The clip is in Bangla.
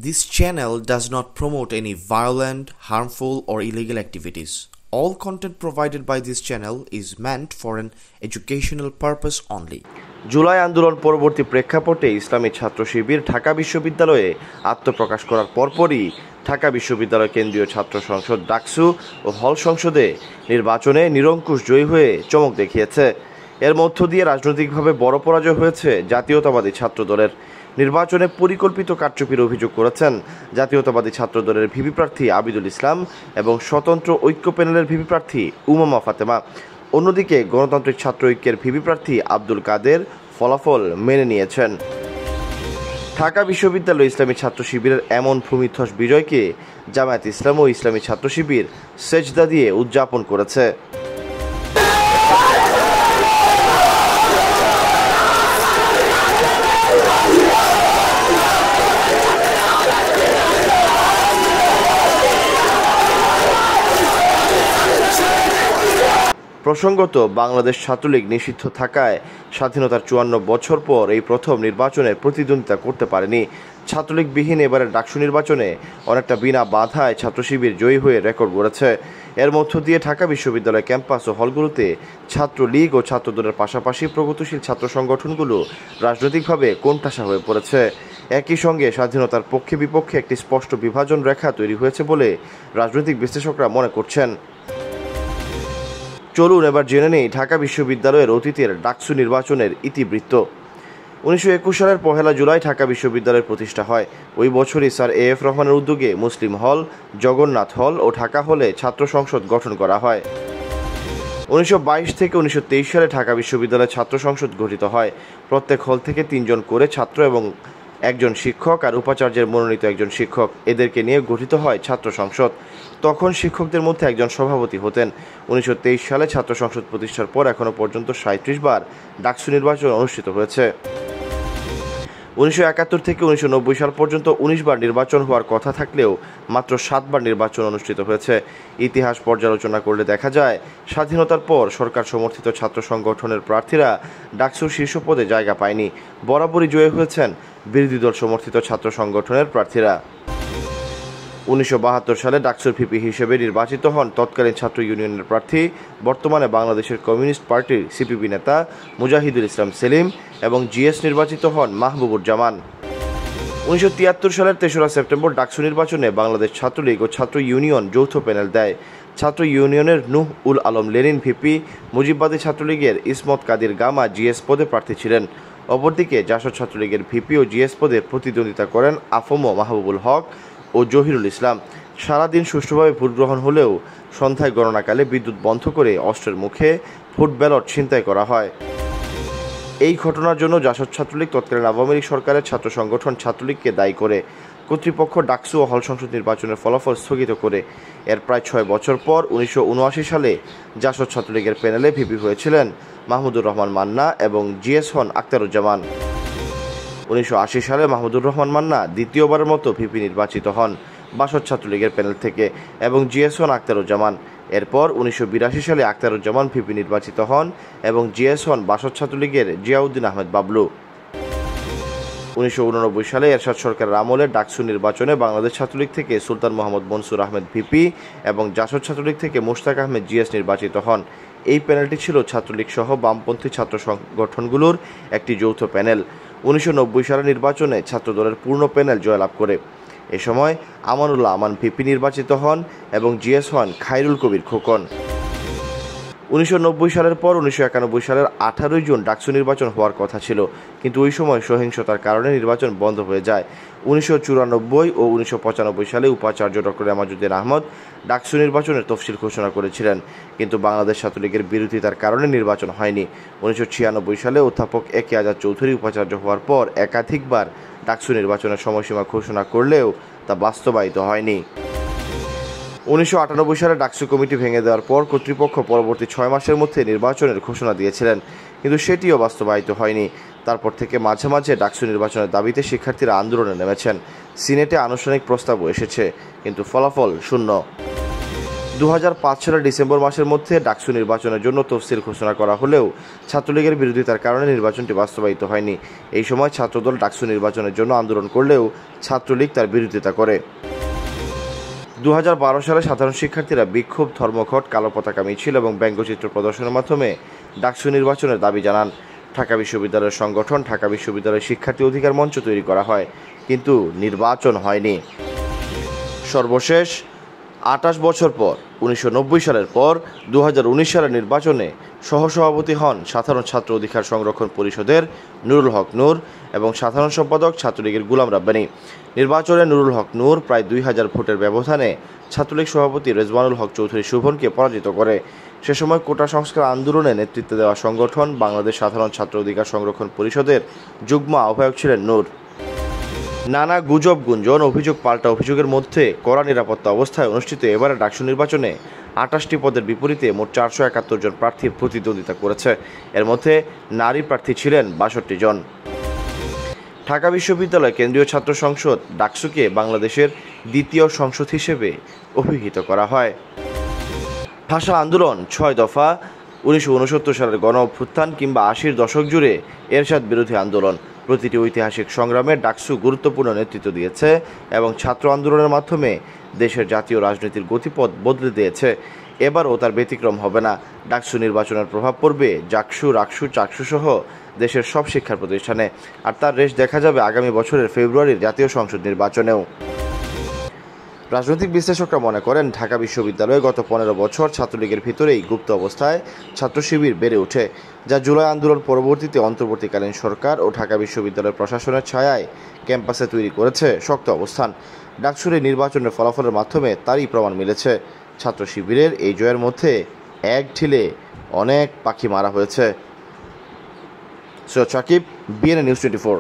This channel does not promote any violent, harmful, or illegal activities. All content provided by this channel is meant for an educational purpose only. July আন্দোলন পরবর্তী প্রেক্ষাপটে ইসলামী ছাত্র শিবির ঢাকা বিশ্ববিদ্যালয়ে আত্মপ্রকাশ করার পরপরই ঢাকা বিশ্ববিদ্যালয় কেন্দ্রীয় ছাত্র সংসদ ডাকসু ও হল সংসদে নির্বাচনে নিরঙ্কুশ জয়ী হয়ে চমক দেখিয়েছে। এর মধ্য দিয়ে রাজনৈতিকভাবে বড় পরাজয় হয়েছে জাতীয়তাবাদী ছাত্র দলের। নির্বাচনে পরিকল্পিত কারচুপির অভিযোগ করেছেন জাতীয়তাবাদী ছাত্র দলের ভিপি প্রার্থী আবিদুল ইসলাম এবং স্বতন্ত্র ঐক্য প্যানেলের ভিপি প্রার্থী উমামা ফাতেমা। অন্যদিকে গণতান্ত্রিক ছাত্র ঐক্যের ভিপি প্রার্থী আব্দুল কাদের ফলাফল মেনে নিয়েছেন। ঢাকা বিশ্ববিদ্যালয় ইসলামী ছাত্র শিবিরের এমন ভূমিধ্বস বিজয়কে জামায়াত ইসলাম ও ইসলামী ছাত্র শিবির সেজদা দিয়ে উদযাপন করেছে। প্রসঙ্গত, বাংলাদেশ ছাত্রলীগ নিষিদ্ধ থাকায় স্বাধীনতার ৫৪ বছর পর এই প্রথম নির্বাচনে প্রতিদ্বন্দ্বিতা করতে পারেনি। ছাত্রলীগবিহীন এবারের ডাকসু নির্বাচনে অনেকটা বিনা বাধায় ছাত্র শিবির জয়ী হয়ে রেকর্ড গড়েছে। এর মধ্য দিয়ে ঢাকা বিশ্ববিদ্যালয় ক্যাম্পাস ও হলগুলোতে ছাত্রলীগ ও ছাত্রদলের পাশাপাশি প্রগতিশীল ছাত্র সংগঠনগুলো রাজনৈতিকভাবে কোণঠাসা হয়ে পড়েছে। একই সঙ্গে স্বাধীনতার পক্ষে বিপক্ষে একটি স্পষ্ট বিভাজন রেখা তৈরি হয়েছে বলে রাজনৈতিক বিশ্লেষকরা মনে করছেন। চলুন এবার জেনে নেই ঢাকা বিশ্ববিদ্যালয়ের অতীতের ডাকসু নির্বাচনের ইতিবৃত্ত। ১৯২১ সালের ১ জুলাই ঢাকা বিশ্ববিদ্যালয়ের প্রতিষ্ঠা হয়। ওই বছরই স্যার এ.এফ রহমানের উদ্যোগে মুসলিম হল, জগন্নাথ হল ও ঢাকা হলে ছাত্র সংসদ গঠন করা হয়। ১৯২২ থেকে ১৯২৩ সালে ঢাকা বিশ্ববিদ্যালয়ের ছাত্র সংসদ গঠিত হয়। প্রত্যেক হল থেকে ৩ জন করে ছাত্র এবং একজন শিক্ষক আর উপাচার্যের মনোনীত একজন শিক্ষক, এদেরকে নিয়ে গঠিত হয় ছাত্র সংসদ। তখন শিক্ষকদের মধ্যে একজন সভাপতি হতেন। ১৯২৩ সালে ছাত্র সংসদ প্রতিষ্ঠার পর এখনও পর্যন্ত ৩৭ বার ডাকসু নির্বাচন অনুষ্ঠিত হয়েছে। ১৯৭১ থেকে ১৯৯০ সাল পর্যন্ত ১৯ বার নির্বাচন হওয়ার কথা থাকলেও মাত্র ৭ বার নির্বাচন অনুষ্ঠিত হয়েছে। ইতিহাস পর্যালোচনা করলে দেখা যায়, স্বাধীনতার পর সরকার সমর্থিত ছাত্র সংগঠনের প্রার্থীরা ডাকসুর শীর্ষ পদে জায়গা পায়নি। বরাবরই জয়ী হয়েছেন বিরোধী দল সমর্থিত ছাত্র সংগঠনের প্রার্থীরা। ১৯৭২ সালে ডাকসুর ভিপি হিসেবে নির্বাচিত হন তৎকালীন ছাত্র ইউনিয়নের প্রার্থী, বর্তমানে বাংলাদেশের কমিউনিস্ট পার্টির সিপিবি নেতা মুজাহিদুল ইসলাম সেলিম, এবং জিএস নির্বাচিত হন মাহবুবুর জামান। ১৯৭৩ সালের ৩রা সেপ্টেম্বর ডাকসু নির্বাচনে বাংলাদেশ ছাত্রলীগ ও ছাত্র ইউনিয়ন যৌথ প্যানেল দেয়। ছাত্র ইউনিয়নের নূহ উল আলম লেনিন ভিপি, মুজিববাদী ছাত্রলীগের ইসমত কাদির গামা জিএস পদে প্রার্থী ছিলেন। অপরদিকে জাসদ ছাত্রলীগের ভিপি ও জিএস পদে প্রতিদ্বন্দ্বিতা করেন আফম মাহবুবুল হক ও জহিরুল ইসলাম। সারাদিন সুষ্ঠুভাবে ভোট গ্রহণ হলেও সন্ধ্যায় গণনাকালে বিদ্যুৎ বন্ধ করে অস্ত্রের মুখে ভোট ব্যালট ছিনতাই করা হয়। এই ঘটনার জন্য জাসদ ছাত্রলীগ তৎকালীন আওয়ামী লীগ সরকারের ছাত্র সংগঠন ছাত্রলীগকে দায়ী করে কর্তৃপক্ষ ডাকসু ও হল সংসদ নির্বাচনের ফলাফল স্থগিত করে। এর প্রায় ৬ বছর পর ১৯৭৯ সালে জাসদ ছাত্রলীগের প্যানেলে ভিপি হয়েছিলেন মাহমুদুর রহমান মান্না এবং জিএস হন আখতারুজ্জামান। ১৯৮০ সালে মাহমুদুর রহমান মান্না দ্বিতীয়বারের মতো ভিপি নির্বাচিত হন বাসদ ছাত্রলীগের প্যানেল থেকে এবং জিএস হন আখতারুজ্জামান। এরপর ১৯৮২ সালে আখতারুজ্জামান ভিপি নির্বাচিত হন এবং জিএস হন বাসদ ছাত্রলীগের জিয়াউদ্দিন আহমেদ বাবলু। ১৯৮৯ সালে এরশাদ সরকারের আমলে ডাকসু নির্বাচনে বাংলাদেশ ছাত্রলীগ থেকে সুলতান মোহাম্মদ মনসুর আহমেদ ভিপি এবং জাসদ ছাত্রলীগ থেকে মুশতাক আহমেদ জিএস নির্বাচিত হন। এই প্যানেলটি ছিল ছাত্রলীগ সহ বামপন্থী ছাত্র সংগঠনগুলোর একটি যৌথ প্যানেল। ১৯৯০ সালের নির্বাচনে ছাত্রদলের পূর্ণ প্যানেল জয়লাভ করে। এ সময় আমানুল্লাহ আমান ভিপি নির্বাচিত হন এবং জিএস হন খায়রুল কবির খোকন। ১৯৯০ সালের পর ১৯৯১ সালের ১৮ জুন ডাকসু নির্বাচন হওয়ার কথা ছিল, কিন্তু ওই সময় সহিংসতার কারণে নির্বাচন বন্ধ হয়ে যায়। ১৯৯৪ ও ১৯৯৫ সালে উপাচার্য ডক্টর এমাজউদ্দিন আহমদ ডাকসু নির্বাচনের তফসিল ঘোষণা করেছিলেন, কিন্তু বাংলাদেশ ছাত্রলীগের বিরোধিতার কারণে নির্বাচন হয়নি। ১৯৯৬ সালে অধ্যাপক এ.কে আজাদ চৌধুরী উপাচার্য হওয়ার পর একাধিকবার ডাকসু নির্বাচনের সময়সীমা ঘোষণা করলেও তা বাস্তবায়িত হয়নি। ১৯৯৮ সালে ডাকসু কমিটি ভেঙে দেওয়ার পর কর্তৃপক্ষ পরবর্তী ৬ মাসের মধ্যে নির্বাচনের ঘোষণা দিয়েছিলেন, কিন্তু সেটিও বাস্তবায়িত হয়নি। তারপর থেকে মাঝে মাঝে ডাকসু নির্বাচনের দাবিতে শিক্ষার্থীরা আন্দোলনে নেমেছেন। সিনেটে আনুষ্ঠানিক প্রস্তাবও এসেছে, কিন্তু ফলাফল শূন্য। 2005 সালের ডিসেম্বর মাসের মধ্যে ডাকসু নির্বাচনের জন্য তফসিল ঘোষণা করা হলেও ছাত্রলীগের বিরোধিতার কারণে নির্বাচনটি বাস্তবায়িত হয়নি। এই সময় ছাত্রদল ডাকসু নির্বাচনের জন্য আন্দোলন করলেও ছাত্রলীগ তার বিরোধিতা করে। 2012 সালে সাধারণ শিক্ষার্থীরা বিক্ষোভ, ধর্মঘট, কালো পতাকা মিছিল এবং ব্যঙ্গচিত্র প্রদর্শনের মাধ্যমে ডাকসু নির্বাচনের দাবি জানান। ঢাকা বিশ্ববিদ্যালয়ের সংগঠন ঢাকা বিশ্ববিদ্যালয়ের শিক্ষার্থী অধিকার মঞ্চ তৈরি করা হয়, কিন্তু নির্বাচন হয়নি। সর্বশেষ 28 বছর পর 1990 সালের পর 2019 সালের নির্বাচনে সহসভাপতি হন সাধারণ ছাত্র অধিকার সংরক্ষণ পরিষদের নুরুল হক নূর এবং সাধারণ সম্পাদক ছাত্রলীগের গোলাম রাব্বানী। নির্বাচনে নুরুল হক নূর প্রায় 2000 ভোটের ব্যবধানে ছাত্রলীগ সভাপতি রেজওয়ানুল হক চৌধুরী শুভনকে পরাজিত করে। সে সময় কোটা সংস্কার আন্দোলনে নেতৃত্ব দেওয়া সংগঠন বাংলাদেশ সাধারণ ছাত্র অধিকার সংরক্ষণ পরিষদের যুগ্ম আহ্বায়ক ছিলেন নূর। নানা গুজব, গুঞ্জন, অভিযোগ পাল্টা অভিযোগের মধ্যে কড়া নিরাপত্তা অবস্থায় অনুষ্ঠিত এবারে ডাকসু নির্বাচনে 28টি পদের বিপরীতে মোট 471 জন প্রার্থী প্রতিদ্বন্দ্বিতা করেছে। এর মধ্যে নারী প্রার্থী ছিলেন 62 জন। ঢাকা বিশ্ববিদ্যালয় কেন্দ্রীয় ছাত্র সংসদ ডাকসুকে বাংলাদেশের দ্বিতীয় সংসদ হিসেবে অভিহিত করা হয়। ভাষা আন্দোলন, 6 দফা, 1969 সালের গণ অভ্যুত্থান কিংবা 80-র দশক জুড়ে এরশাদ বিরোধী আন্দোলন, প্রতিটি ঐতিহাসিক সংগ্রামে ডাকসু গুরুত্বপূর্ণ নেতৃত্ব দিয়েছে এবং ছাত্র আন্দোলনের মাধ্যমে দেশের জাতীয় রাজনীতির গতিপথ বদলে দিয়েছে। এবারও তার ব্যতিক্রম হবে না। ডাকসু নির্বাচনের প্রভাব পড়বে জাকসু, রাকসু, চাকসু সহ দেশের সব শিক্ষা প্রতিষ্ঠানে, আর তার রেশ দেখা যাবে আগামী বছরের ফেব্রুয়ারির জাতীয় সংসদ নির্বাচনেও। রাজনৈতিক বিশ্লেষকরা মনে করেন, ঢাকা বিশ্ববিদ্যালয়ে গত 15 বছর ছাত্রলীগের ভিতরেই গুপ্ত অবস্থায় ছাত্র শিবির বেড়ে ওঠে, যা জুলাই আন্দোলন পরবর্তীতে অন্তর্বর্তীকালীন সরকার ও ঢাকা বিশ্ববিদ্যালয়ের প্রশাসনের ছায়ায় ক্যাম্পাসে তৈরি করেছে শক্ত অবস্থান। ডাকসুর এই নির্বাচনের ফলাফলের মাধ্যমে তারই প্রমাণ মিলেছে। ছাত্র শিবিরের এই জয়ের মধ্যে এক ঢিলে অনেক পাখি মারা হয়েছে। Syed Sakib, BNN news 24।